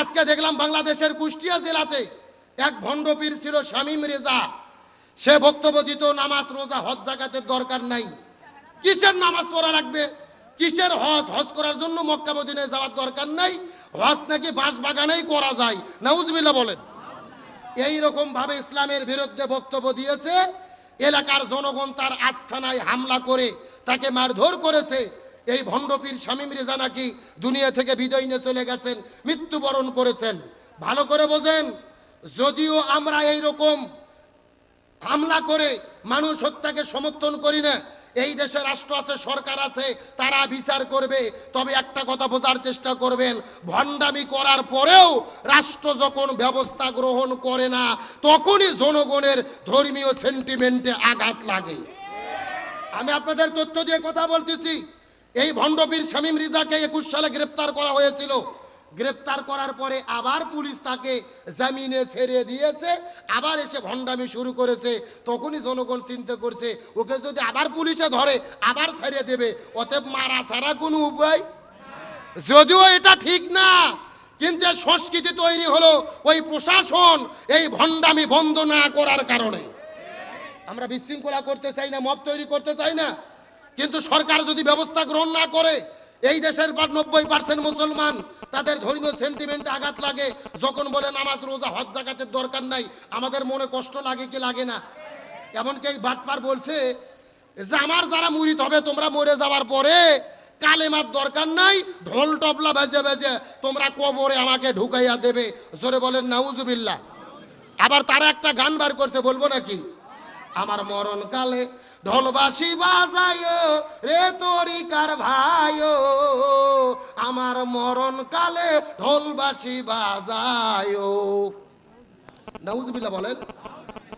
আজকে দেখলাম বাংলাদেশের কুষ্টিয়া জেলাতে এক ভণ্ড পীর ছিল শামীম রেজা। সে বক্তব্য দিত নামাজ রোজা হজ জাকাতের দরকার নাই। কিসের নামাজ পড়া লাগবে, কিসের হজ? হজ করার জন্য মক্কা মদিনায় যাওয়ার দরকার নাই, হজ নাকি বাঁশ বাগানেই করা যায়। নাউজুবিল্লাহ বলেন। এই রকম ভাবে ইসলামের বিরুদ্ধে বক্তব্য দিয়েছে। এলাকার জনগণ তার আস্থানায় হামলা করে তাকে মারধর করেছে। এই ভণ্ড পীর শামীম রেজা নাকি দুনিয়া থেকে বিদায় নিয়ে চলে গেছেন, মৃত্যুবরণ করেছেন। ভালো করে বোঝেন, যদিও আমরা এই রকম হামলা করে মানুষ হত্যাকে সমর্থন করি না, এই দেশে রাষ্ট্র আছে, সরকার আছে, তারা বিচার করবে। তবে একটা কথা বোঝার চেষ্টা করবেন, ভণ্ডামি করার পরেও রাষ্ট্র যখন ব্যবস্থা গ্রহণ করে না, তখনই জনগণের ধর্মীয় সেন্টিমেন্টে আঘাত লাগে। আমি আপনাদের তথ্য দিয়ে কথা বলতেছি। এই ভণ্ড পীর শামীম রেজাকে 21 সালে গ্রেপ্তার করা হয়েছিল। গ্রেপ্তার করার পরে আবার পুলিশ তাকে জামিনে ছেড়ে দিয়েছে, আবার এসে ভণ্ডামি শুরু করেছে। তখনই জনগণ চিন্তা করছে, ওকে যদি আবার পুলিশে ধরে আবার ছেড়ে দেবে, অতএব মারা ছাড়া কোনো উপায়। যদিও এটা ঠিক না, কিন্তু সংস্কৃতি তৈরি হলো ওই প্রশাসন এই ভণ্ডামি বন্ধ না করার কারণে। আমরা বিশৃঙ্খলা করতে চাই না, মব তৈরি করতে চাই না, কিন্তু সরকার যদি ব্যবস্থা গ্রহণ না করে, এই দেশের 90% মুসলমান, তাদের ধর্মীয় সেন্টিমেন্টে আঘাত লাগে। যখন বলে নামাজ রোজা হজ জাকাতের দরকার নাই, আমাদের মনে কষ্ট লাগে কি লাগে না? এমনকি এই বাটপার বলছে যে আমার যারা মুরিদ হবে, তোমরা মরে যাওয়ার পরে কালেমার দরকার নাই, ঢোল টবলা বাজে বাজে তোমরা কবরে আমাকে ঢুকাইয়া দেবে। জোরে বলেন নাউজুবিল্লাহ। আবার তারা একটা গান বার করছে, বলবো নাকি? আমার মরণ কালে ঢোলবাসি বাজায়ো রে তরিকার ভাইও, আমার মরণ কালে ঢোলবাসি বাজায়ো। নাউজুবিল্লাহ বলেন।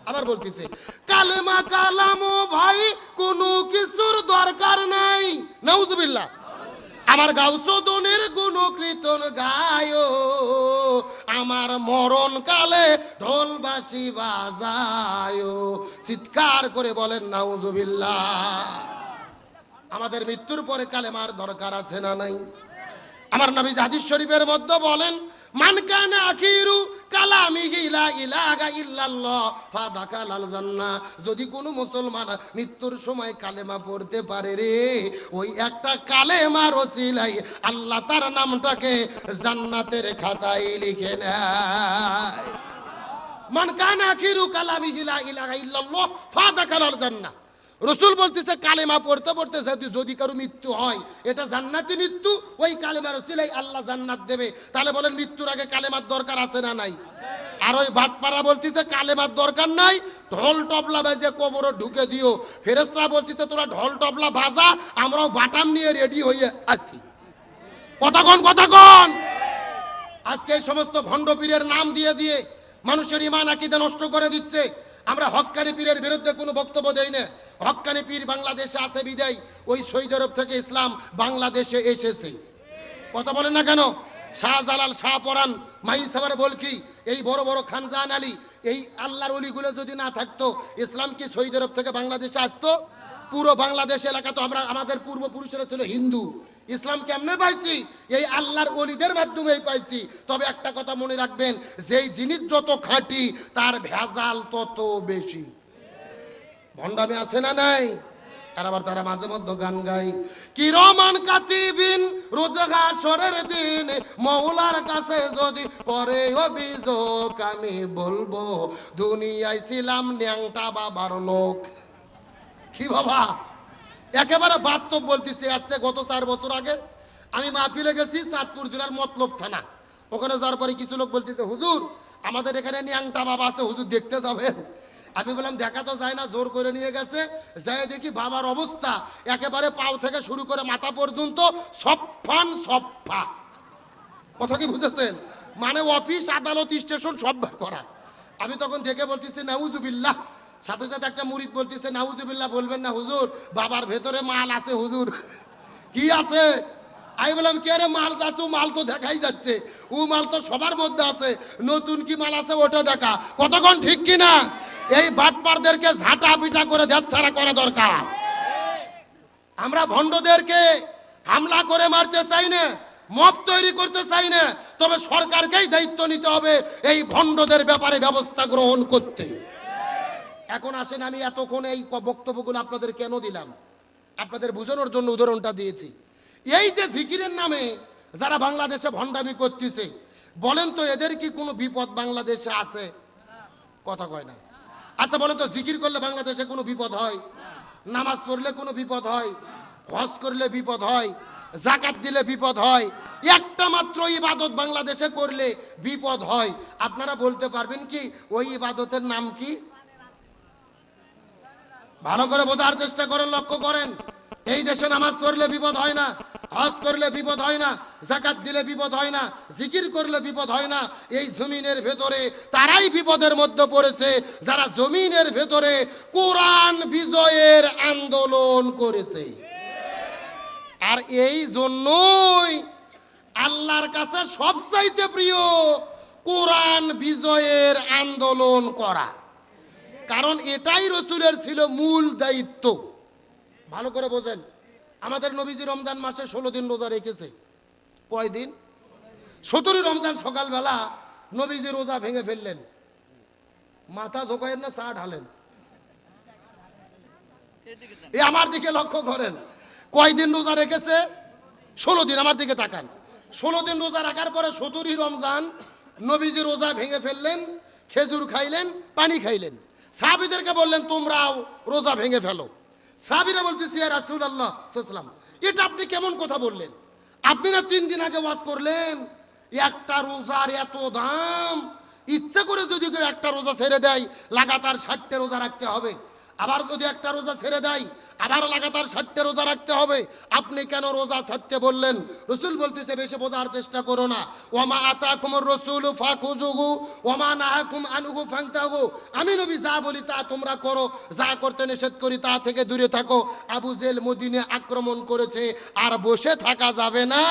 আবার বলতেছে কালেমা কালামো ভাই কোনো কিছুর দরকার নাই। নাউজুবিল্লাহ। আমার গাউসদনের গুণ কীর্তন গায়ো, আমার মরণ কালে ঢোলবাসি বাজায়ো। চিৎকার করে বলেন নাউজুবিল্লাহ। আমাদের মৃত্যুর পরে কালেমার দরকার আছে না নাই? আমার নবী হাদিস শরীফের মধ্যে বলেন, মান কানা আখিরু কালামিহি লা ইলাহা ইল্লাল্লাহ ফাদাখালাল জান্নাহ। যদি কোনো মুসলমান মৃত্যুর সময় কালেমা পড়তে পারে রে, ওই একটা কালেমার ওসিলায় আল্লাহ তার নামটাকে জান্নাতের খাতায় লিখে নেয়। মান কানা আখিরু কালামিহি লা ইলাহা ইল্লাল্লাহ ফাদাখালাল জান্নাহ। রসুল বলতেছে কালেমা পড়তে পড়তে যদি কারো মৃত্যু হয়, এটা জান্নাতি মৃত্যু, ওই কালেমার ওসিলায় আল্লাহ জান্নাত দেবে। তাহলে বলেন মৃত্যুর আগে কালেমার দরকার আছে না নাই? আর ওই বাটপাড়া বলতেছে কালেমার দরকার নাই, ঢোল টবলা বাজে কবরে ঢুকে দিও। ফেরেশতারা বলতেছে তোরা ঢোল টবলা বাজা, আমরাও বাটাম নিয়ে রেডি হয়ে আছি। কতক্ষণ আজকে এই সমস্ত ভণ্ড পীরের নাম দিয়ে দিয়ে মানুষের ঈমান আকীদা নষ্ট করে দিচ্ছে। আমরা হক্কানি পীরের বিরুদ্ধে কোনো বক্তব্য দেই না। হক্কানি পীর বাংলাদেশে আছে বিদায় ওই সৌদি আরব থেকে ইসলাম বাংলাদেশে এসেছে। কথা বলেন না কেন? শাহজালাল, শাহপরান, মাইসাবার বলকি, এই বড় বড় খানজাহান আলী, এই আল্লাহর ওলিগুলো যদি না থাকতো, ইসলাম কি সৌদি আরব থেকে বাংলাদেশে আসতো? পুরো বাংলাদেশ এলাকা তো আমাদের পূর্বপুরুষেরা ছিল হিন্দু। ইসলাম কেমনে পাইছি? এই আল্লাহর ওলিদের মাধ্যমেই পাইছি। তবে একটা কথা মনে রাখবেন, যেই জিনিস যত খাঁটি তার ভেজাল তত বেশি। ভণ্ডামি আছে না নাই? আর আবার তারা মাঝে মধ্যে গান গায়, কিরমান কাতিবিন রোজগাসরের দিন মওলার কাছে যদি পরে অভিযোগ, আমি বলবো দুনিয়ায় ছিলাম ন্যাংটা বাবার লোক। কি বাবা, একেবারে বাস্তব বলতেছি। আজকে গত 4 বছর আগে আমি মাহফিলে গেছি চাঁদপুর জেলার মতলব থানা। ওখানে যাওয়ার পরে কিছু লোক বলতেছে, হুজুর আমাদের এখানে ন্যাংটা বাবা আছে, হুজুর দেখতে যাবেন? আমি বললাম দেখা তো যায় না, জোর করে নিয়ে গেছে। যাই দেখি বাবার অবস্থা একেবারে পাও থেকে শুরু করে মাথা পর্যন্ত সফান সফা। কথা কি বুঝেছেন? মানে অফিস আদালত স্টেশন সব বার করা। আমি তখন দেখে বলতেছি নাউজুবিল্লাহ। সাথে সাথে একটা মুরিদ বলতেছে, নাউজুবিল্লাহ বলবেন না হুজুর, বাবার ভেতরে মাল আছে হুজুর। কি আছে? আমি বললাম কে রে মাল আছে? মাল তো দেখাই যাচ্ছে, ও মাল তো সবার মধ্যে আছে, নতুন কি মাল আছে ওটা দেখা। কতক্ষণ ঠিক কিনা? এই বাটপারদেরকে ঝাঁটা পিটা করে দেচ্ছাড়া করা দরকার। আমরা ভণ্ডদেরকে হামলা করে মারতে চাই না, মব তৈরি করতে চাই না, তবে সরকারকেই দায়িত্ব নিতে হবে এই ভণ্ডদের ব্যাপারে ব্যবস্থা গ্রহণ করতে। এখন আসেন, আমি এতক্ষণ এই বক্তব্যগুলো আপনাদের কেন দিলাম, আপনাদের বোঝানোর জন্য উদাহরণটা দিয়েছি। এই যে জিকিরের নামে যারা বাংলাদেশে ভণ্ডামি করতেছে, বলেন তো এদের কি কোনো বিপদ বাংলাদেশে আছে? কথা কয় না। আচ্ছা বলেন তো, জিকির করলে বাংলাদেশে কোনো বিপদ হয়? নামাজ পড়লে কোনো বিপদ হয়? হজ করলে বিপদ হয়? জাকাত দিলে বিপদ হয়? একটা মাত্র ইবাদত বাংলাদেশে করলে বিপদ হয়। আপনারা বলতে পারবেন কি ওই ইবাদতের নাম কি? ভালো করে বোঝার চেষ্টা করেন, লক্ষ্য করেন। এই দেশে নামাজ পড়লে বিপদ হয় না, হজ করলে বিপদ হয় না, যাকাত দিলে বিপদ হয় না, জিকির করলে বিপদ হয় না। এই জমিনের ভেতরে তারাই বিপদের মধ্যে পড়েছে যারা জমিনের ভেতরে কোরআন বিজয়ের আন্দোলন করেছে। আর এই জন্যই আল্লাহর কাছে সবচাইতে প্রিয় কোরআন বিজয়ের আন্দোলন করা, কারণ এটাই রসুলের ছিল মূল দায়িত্ব। ভালো করে বোঝেন, আমাদের নবীজি রমজান মাসে 16 দিন রোজা রেখেছে। কয় দিন? 17 রমজান সকালবেলা নবীজি রোজা ভেঙে ফেললেন। মাথা ঝোঁকায়েন না, চা ঢালেন। এ আমার দিকে লক্ষ্য করেন, কয় দিন রোজা রেখেছে? 16 দিন। আমার দিকে তাকান। 16 দিন রোজা রাখার পরে 17 রমজান নবীজি রোজা ভেঙে ফেললেন, খেজুর খাইলেন, পানি খাইলেন। সাহাবীদেরকে বললেন তোমরাও রোজা ভেঙে ফেলো। সাহাবীরা বলতেছে ইয়া রাসূলুল্লাহ সাল্লাল্লাহু আলাইহি ওয়াসাল্লাম, এটা আপনি কেমন কথা বললেন? আপনি না 3 দিন আগে ওয়াজ করলেন একটা রোজার এত দাম, ইচ্ছা করে যদি কেউ একটা রোজা ছেড়ে দেয় লাগাতার 60টা রোজা রাখতে হবে, আবার যদি একটা রোজা ছেড়ে দেয় আবার লাগাতার 60টা রোজা রাখতে হবে। আপনি কেন রোজা ছাড়তে বললেন? রাসূল বলতেছে বেশি বোঝার চেষ্টা করো না। ওয়ামা আতাকুমুর রাসূলু ফাখুযুহু ওয়ামা নাহাকুম আনহু ফান্তাহু। আমি নবী যা বলি তা তোমরা করো, যা করতে নিষেধ করি তা থেকে দূরে থাকো। আবু জেল মদিনে আক্রমণ করেছে, আর বসে থাকা যাবে না।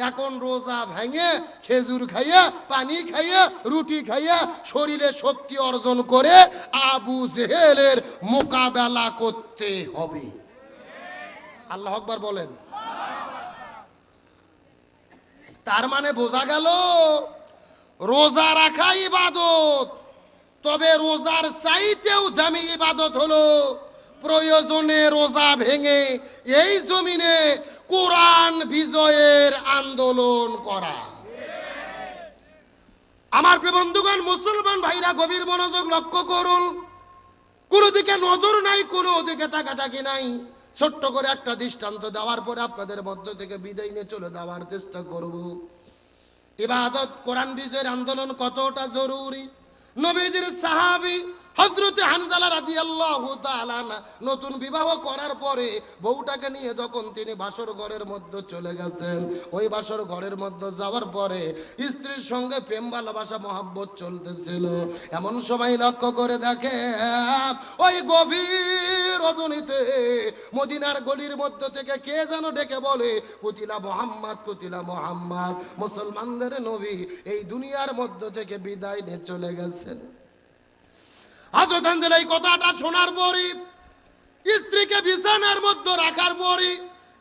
এখন রোজা ভেঙে খেজুর খাইয়া, পানি খাইয়া, রুটি খাইয়া শরীরে শক্তি অর্জন করে আবু জেহেলের মোকাবেলা করতে হবে। আল্লাহু আকবার বলেন। তার মানে বোঝা গেল রোজা রাখা ইবাদত, তবে রোজার চাইতেও দামি ইবাদত হলো প্রয়োজনে রোজা ভেঙে এই জমিনে কোরআন বিজয়ের আন্দোলন করা। আমার প্রিয় বন্ধুগণ, মুসলমান ভাইরা গভীর মনোযোগ লক্ষ্য করুন। কোনো দিকে নজর নাই, কোনো দিকে তাকাতাকি নাই। ছোট্ট করে একটা দৃষ্টান্ত দেওয়ার পরে আপনাদের মধ্য থেকে বিদায় নিয়ে চলে যাওয়ার চেষ্টা করব। ইবাদত কোরআন বিজয়ের আন্দোলন কতটা জরুরি। নবীজির সাহাবী হযরতে হানজালা রাদিয়াল্লাহু তাআলা নতুন বিবাহ করার পরে বউটাকে নিয়ে যখন তিনি বাসর ঘরের মধ্যে চলে গেছেন, ওই বাসর ঘরের মধ্যে যাওয়ার পরে স্ত্রীর সঙ্গে প্রেম ভালোবাসা মহব্বত চলতেছিল। এমন সময় লক্ষ্য করে দেখে ওই গভীর রজনীতে মদিনার গলির মধ্যে থেকে কে যেন ডেকে বলে কুতিলা মুহাম্মদ, কুতিলা মুহাম্মদ। মুসলমানদের নবী এই দুনিয়ার মধ্যে থেকে বিদায় নিয়ে চলে গেছেন। হযরত হানজালা এই কথাটা শোনার পরই, স্ত্রীকে বিছানার মধ্যে রাখার পরই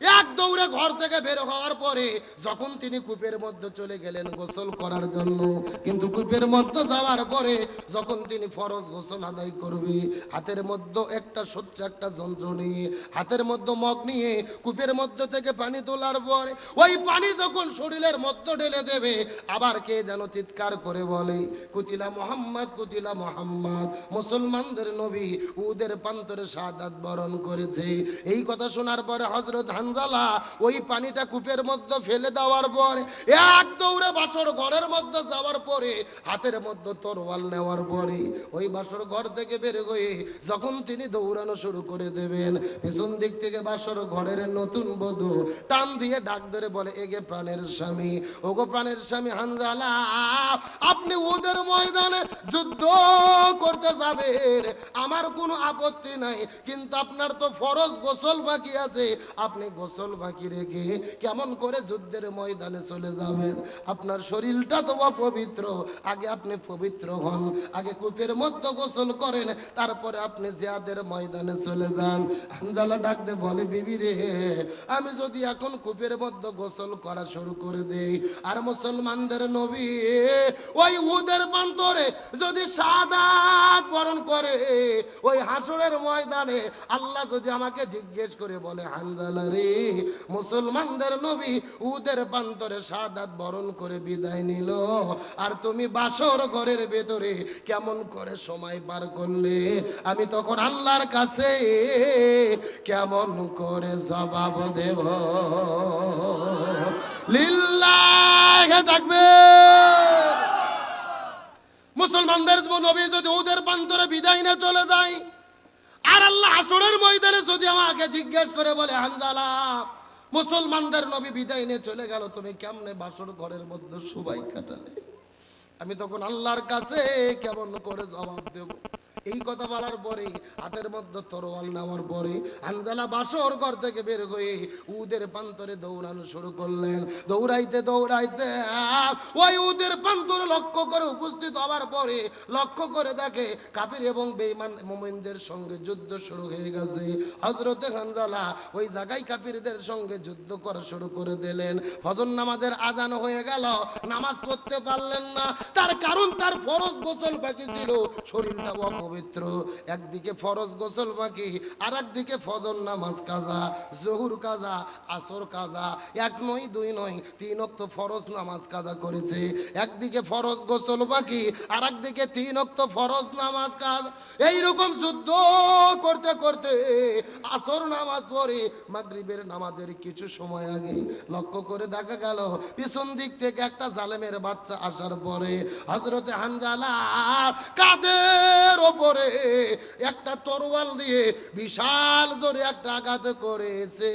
এক দৌড়ে ঘর থেকে বের হওয়ার পরে যখন তিনি কূপের মধ্যে চলে গেলেন গোসল করার জন্য, কিন্তু কূপের মধ্যে যাওয়ার পরে যখন তিনি ফরজ গোসল আদায় করবে, হাতের মধ্যে একটা সহ্য একটা যন্ত্র নিয়ে, হাতের মধ্যে মগ নিয়ে কূপের মধ্যে থেকে পানি তোলার পরে ওই পানি যখন শরীরের মধ্যে ঢেলে দেবে, আবার কে যেন চিৎকার করে বলে কুতিলা মুহাম্মদ, কুতিলা মুহাম্মদ। মুসলমানদের নবী উদের প্রান্তরে শাহাদাত বরণ করেছে। এই কথা শোনার পরে হযরত হানজালা ওই পানিটা কূপের মধ্যে ফেলে দেওয়ার পর এক দৌড়ে বাসর ঘরের মধ্যে যাওয়ার পরে হাতের মধ্যে তরোয়াল নেওয়ার পরে ওই বাসর ঘর থেকে বের হয়ে যখন তিনি দৌড়ানো শুরু করে দেবেন, পিছন দিক থেকে বাসর ঘরের নতুন বধূ টান দিয়ে ডাক ধরে বলে এগে প্রাণের স্বামী, ওগো প্রাণের স্বামী হানজালা, আপনি ওদের ময়দানে যুদ্ধ করতে যাবেন, আমার কোনো আপত্তি নাই, কিন্তু আপনার তো ফরজ গোসল বাকি আছে, আপনি গোসল বাকি রেখে কেমন করে যুদ্ধের ময়দানে চলে যাবেন? আপনার শরীরটা তো অপবিত্র, আগে আপনি পবিত্র হন, আগে কূপের মধ্যে গোসল করেন, তারপরে আপনি জিহাদের ময়দানে চলে যান। হানজালা ডাকতে বলে, বিবি রে, আমি যদি এখন কূপের মধ্যে গোসল করা শুরু করে দেই, আর মুসলমানদের নবী ওই উহুদের প্রান্তরে যদি শাহাদাত বরণ করে, ওই হাসরের ময়দানে আল্লাহ যদি আমাকে জিজ্ঞেস করে বলে, হানজালা রে, মুসলমানদের নবী উহুদের প্রান্তরে শাহাদাত বরণ করে বিদায় নিল, আর তুমি বাসর ঘরের ভেতরে কেমন করে সময় পার করলে, আমি তখন আল্লাহর কাছে কেমন করে জবাব দেব? লিল্লাহি তাকবীর। মুসলমানদের নবী যদি ওদের প্রান্তরে বিদায় নিয়ে চলে যায়, আর আল্লাহ হাসরের ময়দানে যদি আমাকে জিজ্ঞেস করে বলে, হানজালা, মুসলমানদের নবী বিদায় নিয়ে চলে গেল, তুমি কেমনে বাসর ঘরের মধ্যে সবাই কাটালে, আমি তখন আল্লাহর কাছে কেমন করে জবাব দেব? এই কথা বলার পরে হাতের মধ্যে তরোয়াল নেওয়ার পরে হানজালা বাসর ঘর থেকে বের হয়ে উহুদের প্রান্তরে দৌড়ানো শুরু করলেন। দৌড়াইতে দৌড়াইতে ওই উহুদের প্রান্তরে লক্ষ্য করে উপস্থিত হওয়ার পরে লক্ষ্য করে দেখে কাফির এবং বেঈমান মুমিনদের সঙ্গে যুদ্ধ শুরু হয়ে গেছে। হযরতে হানজালা ওই জায়গায় কাফিরদের সঙ্গে যুদ্ধ করা শুরু করে দিলেন। ফজর নামাজের আজান হয়ে গেল, নামাজ পড়তে পারলেন না, তার কারণ তার ফরজ গোসল বাকি ছিল, শরীরটা অপবিত্র। একদিকে ফরজ গোসল বাকি, আর একদিকে ফজর নামাজ কাজা, জোহর কাজা, আসর কাজা, এক নয় দুই নয় তিন ওয়াক্ত ফরজ নামাজ কাজা করেছে। একদিকে ফরজ গোসল বাকি, আর একদিকে তিন ওয়াক্ত ফরজ নামাজ কাজা। এইরকম যুদ্ধ করতে করতে আসর নামাজ পড়ে মাগরিবের নামাজের কিছু সময় আগে লক্ষ্য করে দেখা গেল পিছন দিক থেকে একটা জালেমের বাচ্চা আসার পরে হযরতে হানজালা কাদের ওপরে একটা তরোয়াল দিয়ে বিশাল জোরে একটা আঘাত করেছে।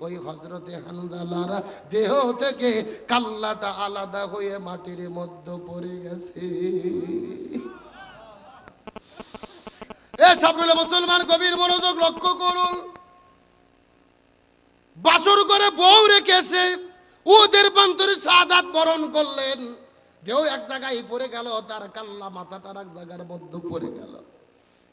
ওই হযরতে হানজালার দেহ থেকে কাল্লাটা আলাদা হয়ে মাটির মধ্যে পড়ে গেছে। এ সাবরুল মুসলমান গভীর মনোযোগ লক্ষ্য করুন। বাসর করে বউ রেখেছে, ওদের প্রান্তরে শাহাদাত বরণ করলেন, দেহ এক জায়গায় পড়ে গেল, তার কাল্লা মাথাটা এক জায়গার মধ্যে পড়ে গেল।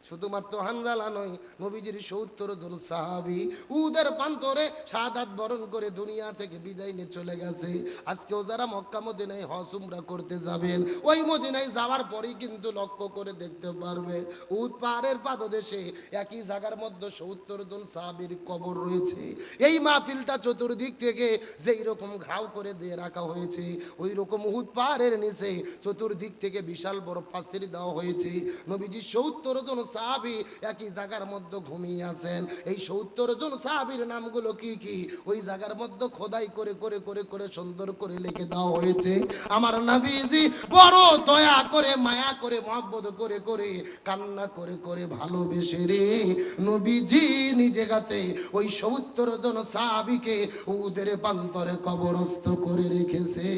শুধুমাত্র হানজালা নয়, নবীজির ৭০ জন সাহাবী উহুদের প্রান্তরে শাহাদাত বরণ করে দুনিয়া থেকে বিদায় নিয়ে চলে গেছে। আজকেও যারা মক্কা মদিনায় হজ উমরা করতে যাবেন, ওই মদিনায় যাওয়ার পরেই কিন্তু লক্ষ্য করে দেখতে পারবে উহুদ পাহাড়ের পাদদেশে একই জায়গার মধ্যে ৭০ জন সাহাবীর কবর রয়েছে। এই মাহফিলটা চতুর্দিক থেকে যেই রকম ঘাও করে দিয়ে রাখা হয়েছে, ওই রকম উহুদ পাহাড়ের নিচে চতুর্দিক থেকে বিশাল বড় পাঁচিল দেওয়া হয়েছে। নবীজি ৭০ জন সাহাবী একই জায়গার মধ্যে ঘুমিয়ে আছেন। এই ৭০ জন সাহাবীর নামগুলো কি কি ওই জায়গার মধ্যে খোদাই করে করে করে করে সুন্দর করে লিখে দেওয়া হয়েছে। আমার নবীজি বড় দয়া করে, মায়া করে, মহব্বত করে করে, কান্না করে করে, ভালোবেসে রে নবীজি নিজে গাতে ওই ৭০ জন সাহাবীকে উহুদের প্রান্তরে কবরস্থ করে রেখেছে।